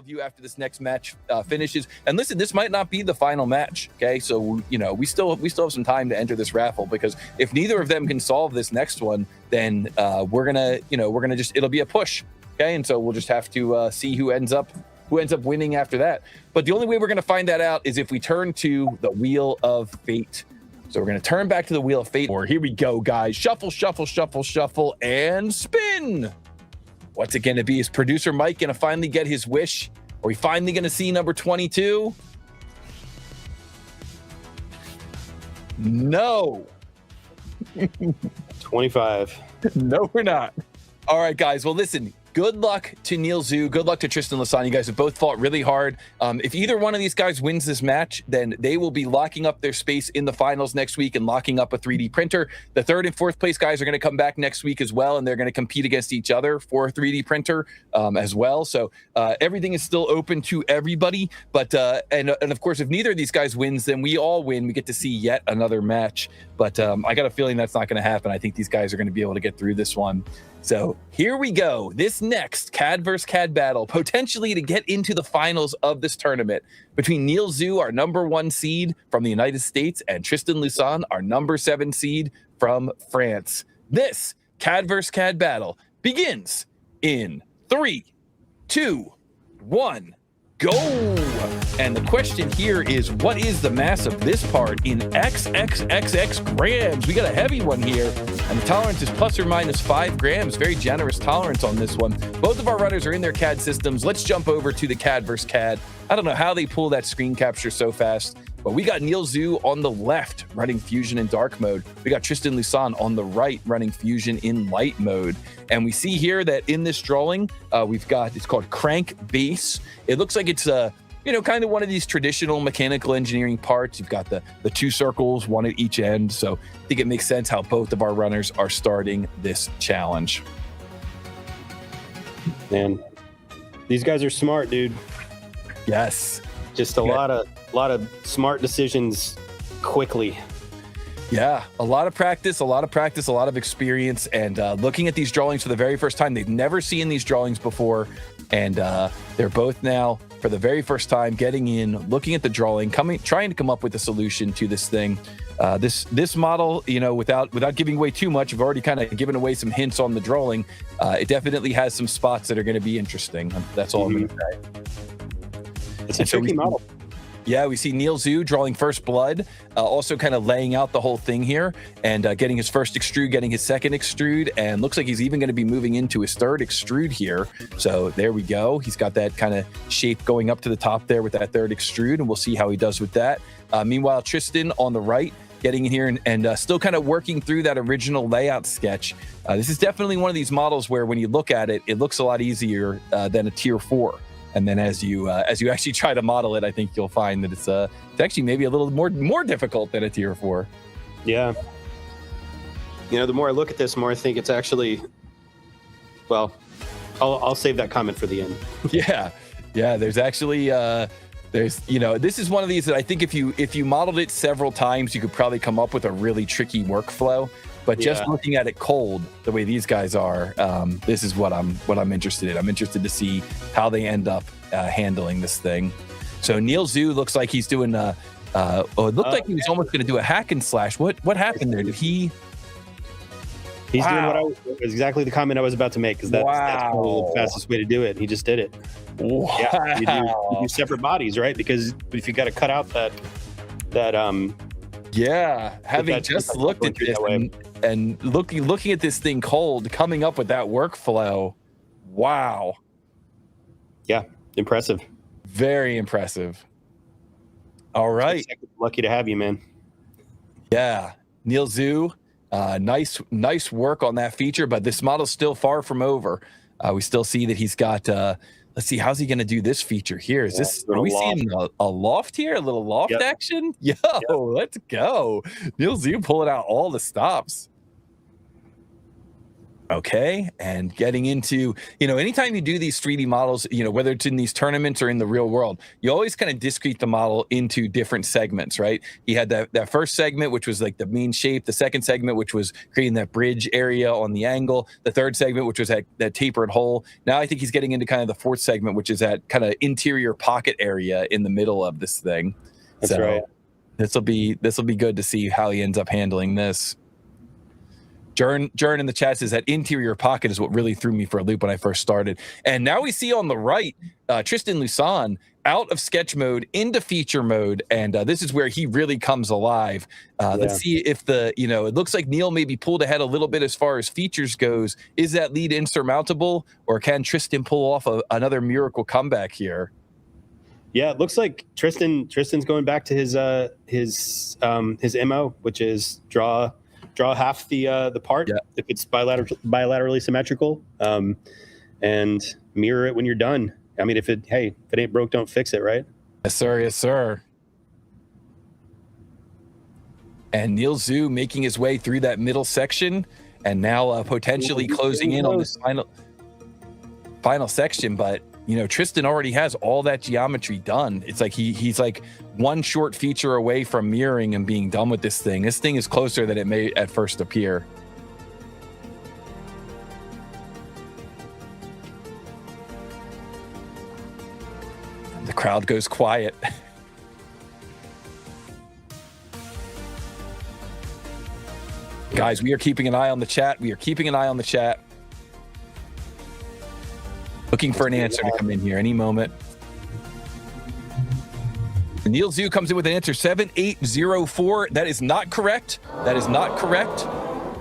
of you after this next match finishes. And listen, this might not be the final match. Okay, so we still have some time to enter this raffle, because if neither of them can solve this next one, then we're gonna just, it'll be a push. Okay, and so we'll just have to see who ends up winning after that. But the only way we're gonna find that out is if we turn to the Wheel of Fate. So we're going to turn back to the Wheel of Fate. Or here we go, guys. Shuffle, shuffle, shuffle, shuffle, and spin. What's it going to be? Is producer Mike going to finally get his wish? Are we finally going to see number 22? No. 25. No, we're not. All right, guys. Well, listen. Good luck to NEIL ZHU. Good luck to Tristan Lusson. You guys have both fought really hard. If either one of these guys wins this match, then they will be locking up their space in the finals next week and locking up a 3D printer. The third and fourth place guys are going to come back next week as well, and they're going to compete against each other for a 3D printer as well. So everything is still open to everybody. But and of course, if neither of these guys wins, then we all win. We get to see yet another match. But I got a feeling that's not going to happen. I think these guys are going to be able to get through this one. So here we go. This next CAD versus CAD battle, potentially to get into the finals of this tournament, between NEIL ZHU, our #1 seed from the United States, and Tristan Lusson, our #7 seed from France. This CAD versus CAD battle begins in 3, 2, 1. Go! And the question here is, what is the mass of this part in XXXX grams? We got a heavy one here, and the tolerance is plus or minus 5 grams. Very generous tolerance on this one. Both of our runners are in their CAD systems. Let's jump over to the CAD versus CAD. I don't know how they pull that screen capture so fast, but we got NEIL ZHU on the left running Fusion in dark mode. We got Tristan Lusson on the right running Fusion in light mode. And we see here that in this drawing, we've got, it's called crank base. It looks like it's kind of one of these traditional mechanical engineering parts. You've got the 2 circles, one at each end. So I think it makes sense how both of our runners are starting this challenge. Man, these guys are smart, dude. Yes. Just a lot of smart decisions quickly. Yeah, a lot of practice, a lot of experience, and looking at these drawings for the very first time. They've never seen these drawings before, and they're both now, for the very first time, getting in, looking at the drawing, trying to come up with a solution to this thing. This model, without giving away too much, I've already kind of given away some hints on the drawing. It definitely has some spots that are going to be interesting. That's all I'm going to say. It's a tricky model. Yeah, we see NEIL ZHU drawing first blood, also kind of laying out the whole thing here, and getting his first extrude, getting his second extrude, and looks like he's even going to be moving into his third extrude here. So there we go. He's got that kind of shape going up to the top there with that third extrude, and we'll see how he does with that. Meanwhile, Tristan on the right, getting in here and still kind of working through that original layout sketch. This is definitely one of these models where when you look at it, it looks a lot easier than a tier 4. And then as you actually try to model it, I think you'll find that it's actually maybe a little more difficult than a tier 4. Yeah. The more I look at this, the more I think it's actually, well, I'll save that comment for the end. Yeah. There's actually this is one of these that I think if you modeled it several times, you could probably come up with a really tricky workflow. But just looking at it cold, the way these guys are, this is what I'm interested in. I'm interested to see how they end up handling this thing. So NEIL ZHU looks like he's doing. It looked like he was almost going to do a hack and slash. What happened there? Did he? He's doing exactly the comment I was about to make, because that's probably the fastest way to do it. He just did it. Wow. Yeah, you do separate bodies, right? Because if you got to cut out that having just looked at this and looking at this thing cold, coming up with that workflow, wow. Yeah, impressive. Very impressive. All right. Lucky to have you, man. Yeah, NEIL ZHU, nice work on that feature, but this model's still far from over. We still see that he's got. Let's see, how's he going to do this feature here? Are we seeing a loft here? A little loft action? Let's go. NEIL ZHU pulling out all the stops. Okay, and getting into, anytime you do these 3D models, whether it's in these tournaments or in the real world, you always kind of discrete the model into different segments, right? He had that first segment, which was like the main shape, the second segment, which was creating that bridge area on the angle, the third segment, which was that tapered hole. Now I think he's getting into kind of the fourth segment, which is that kind of interior pocket area in the middle of this thing. That's right. This will be good to see how he ends up handling this. Jern in the chat says that interior pocket is what really threw me for a loop when I first started. And now we see on the right, Tristan Lusson out of sketch mode into feature mode. And this is where he really comes alive. Let's see if it looks like NEIL maybe pulled ahead a little bit as far as features goes. Is that lead insurmountable, or can Tristan pull off another miracle comeback here? Yeah, it looks like Tristan's going back to his MO, which is draw half the part if it's bilaterally symmetrical, and mirror it when you're done. I mean, if it ain't broke, don't fix it, right? Yes, sir. Yes, sir. And NEIL ZHU making his way through that middle section, and now potentially closing in on this final section. But Tristan already has all that geometry done. It's like he's like one short feature away from mirroring and being done with this thing. This thing is closer than it may at first appear. The crowd goes quiet. Guys, we are keeping an eye on the chat. Looking for an answer to come in here any moment. NEIL ZHU comes in with an answer 7804. That is not correct.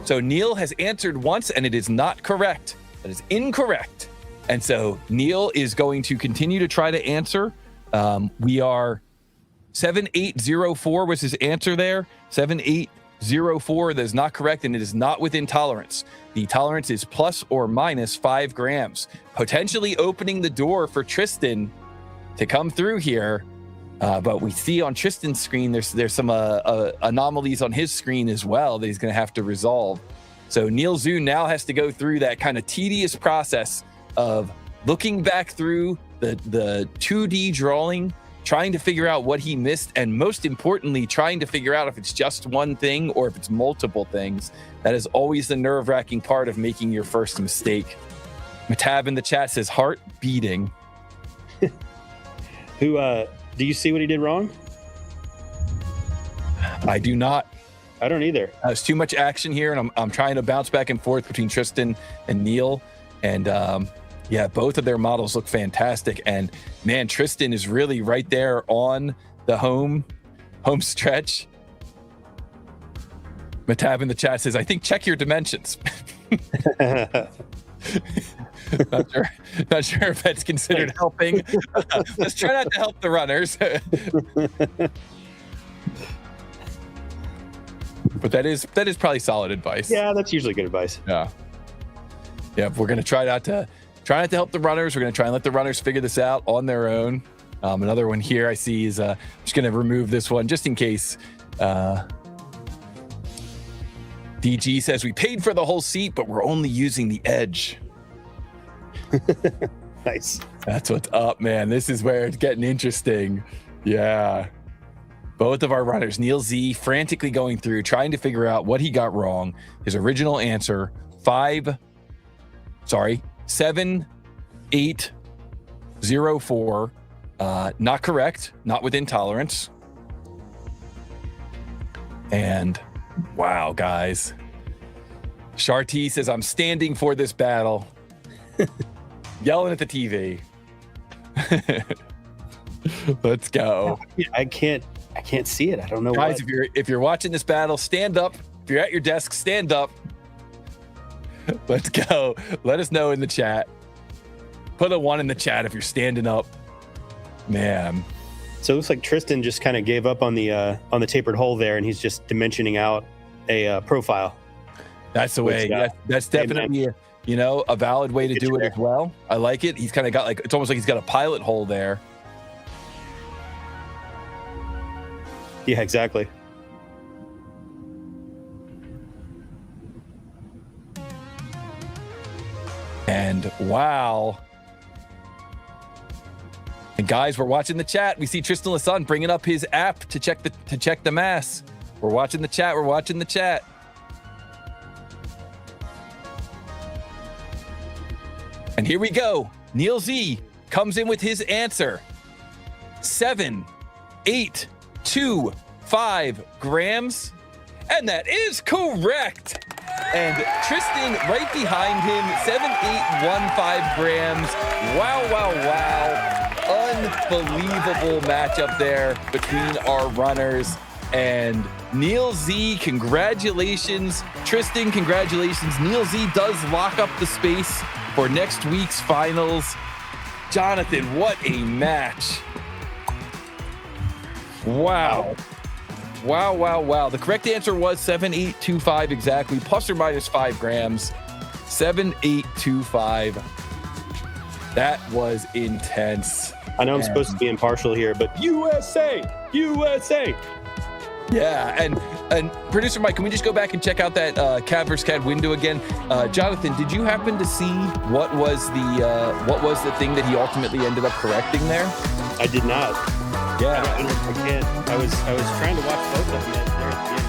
So NEIL has answered once, and it is not correct. That is incorrect. And so NEIL is going to continue to try to answer. We are 7804 was his answer there. 7804. That is not correct, and it is not within tolerance. The tolerance is plus or minus 5 grams, potentially opening the door for Tristan to come through here. But we see on Tristan's screen, there's some anomalies on his screen as well that he's going to have to resolve. So NEIL ZHU now has to go through that kind of tedious process of looking back through the 2D drawing, trying to figure out what he missed, and most importantly, trying to figure out if it's just one thing or if it's multiple things. That is always the nerve-wracking part of making your first mistake. Matab in the chat says heart beating. Do you see what he did wrong? I do not. I don't either. There's too much action here, and I'm trying to bounce back and forth between Tristan and NEIL. And both of their models look fantastic. And man, Tristan is really right there on the home stretch. Matab in the chat says, I think check your dimensions. Not sure if that's considered helping. Let's try not to help the runners. But that is probably solid advice. Yeah, that's usually good advice. Yeah. We're gonna try not to help the runners. We're gonna try and let the runners figure this out on their own. Another one here I see is just gonna remove this one just in case. DG says we paid for the whole seat, but we're only using the edge. Nice. That's what's up, man. This is where it's getting interesting. Yeah. Both of our runners, NEIL Z, frantically going through, trying to figure out what he got wrong. His original answer, 7804. Not correct, not within tolerance. And wow, guys. Sharty says, I'm standing for this battle. Yelling at the TV. Let's go. I can't see it. I don't know. Guys, if you're watching this battle, stand up. If you're at your desk, stand up. Let's go. Let us know in the chat. Put a 1 in the chat if you're standing up. Man. So it looks like Tristan just kind of gave up on the tapered hole there, and he's just dimensioning out a profile. That's the way. That's definitely a valid way to do it as well. I like it. He's kind of got it's almost like he's got a pilot hole there. Yeah, exactly. And wow. And guys, we're watching the chat. We see Tristan Lusson bringing up his app to check the mass. We're watching the chat. We're watching the chat. And here we go. NEIL Z comes in with his answer. 7.825 grams. And that is correct. And Tristan right behind him, 7.815 grams. Wow, wow, wow. Unbelievable matchup there between our runners. And NEIL Z, congratulations. Tristan, congratulations. NEIL Z does lock up the space for next week's finals. Jonathan, what a match. Wow. Wow, wow, wow. The correct answer was 7.825 exactly, plus or minus 5 grams. 7.825. That was intense. I know I'm supposed to be impartial here, but USA! USA! Yeah, and producer Mike, can we just go back and check out that CAD versus CAD window again? Jonathan, did you happen to see what was the thing that he ultimately ended up correcting there? I did not. Yeah, I can't. I was trying to watch both of them there at the end.